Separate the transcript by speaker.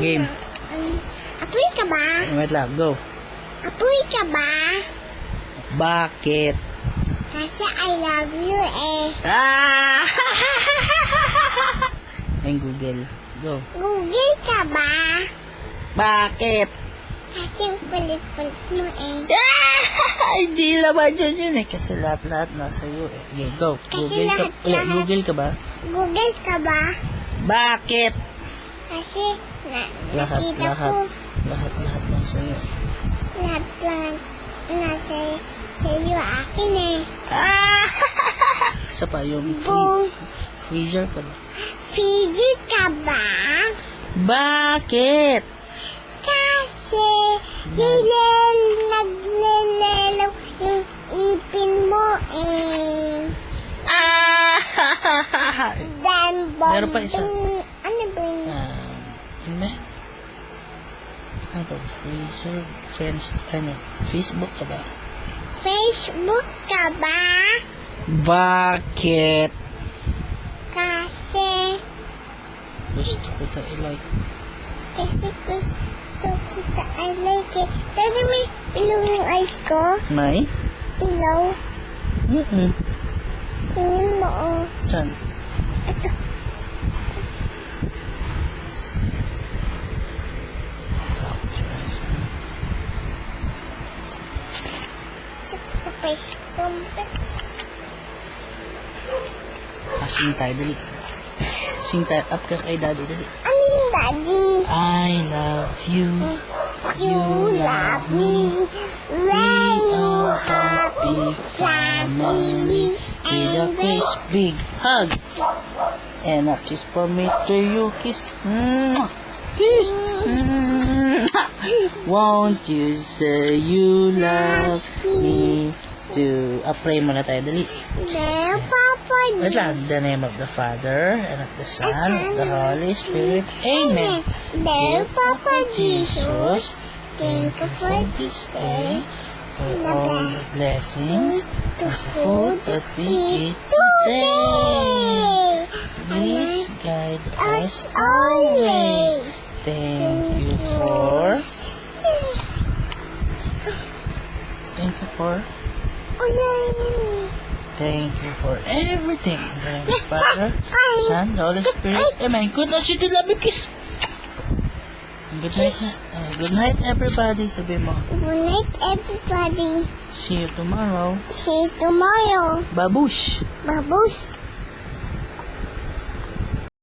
Speaker 1: Game.
Speaker 2: Apoy ka ba?
Speaker 1: Wait lang, go.
Speaker 2: Apoy ka ba?
Speaker 1: Bakit?
Speaker 2: Kasi I love you eh.
Speaker 1: Ah! Ayun, Google. Go.
Speaker 2: Google ka ba?
Speaker 1: Bakit?
Speaker 2: Kasi kulit-kulit mo eh.
Speaker 1: Hindi naman yun eh. Kasi lahat-lahat nasa iyo eh. Okay, go.
Speaker 2: Kasi lahat-lahat.
Speaker 1: Google ka ba?
Speaker 2: Google ka ba?
Speaker 1: Bakit?
Speaker 2: Kasi
Speaker 1: Lahat,
Speaker 2: nakita
Speaker 1: lahat.
Speaker 2: ko
Speaker 1: Lahat nasa iyo.
Speaker 2: lahat nasa sa'yo akin eh.
Speaker 1: Ah! Isa pa yung
Speaker 2: Boom.
Speaker 1: freezer ka ba?
Speaker 2: Fiji ka ba?
Speaker 1: Bakit?
Speaker 2: Kasi naglelelo yung ipin mo eh.
Speaker 1: Ah!
Speaker 2: Dan
Speaker 1: Meron pa isa.
Speaker 2: Ano ba yun?
Speaker 1: Ano ba? Ano ba? Freezer, friends, ano? Facebook ka ba?
Speaker 2: Facebook ka ba?
Speaker 1: Bakit?
Speaker 2: Kasi
Speaker 1: Gusto ko ta i-like.
Speaker 2: gusto kita I like it. Pero may ilaw yung eyes ko.
Speaker 1: May?
Speaker 2: Ilaw. Tingnan mo oh.
Speaker 1: Saan?
Speaker 2: Ito. Sa Facebook.
Speaker 1: Sing tayo, dali. Sing tayo, up ka kay daddy, dali.
Speaker 2: Ano yung daddy?
Speaker 1: I love you.
Speaker 2: You love me.
Speaker 1: We are happy family. With a kiss, big hug. And a kiss for me to you. Kiss. Mwah. Kiss. Mwah. Won't you say you love me too? Pray muna tayo, dali.
Speaker 2: There, Papa.
Speaker 1: Wait lang. In the name of the Father, and of the Son, and of the Holy Spirit. Amen.
Speaker 2: There, Papa Jesus.
Speaker 1: Thank you for this day, for all the blessings,
Speaker 2: The
Speaker 1: the food that we eat today. Please guide us always. Thank you for Thank you for everything. In the name of the Father, Son, the Holy Spirit. Amen. Good night, sweet love you, kiss. Good night, good night, everybody. Sabi mo.
Speaker 2: Good night, everybody.
Speaker 1: See you tomorrow.
Speaker 2: See you tomorrow.
Speaker 1: Babush.
Speaker 2: Babush.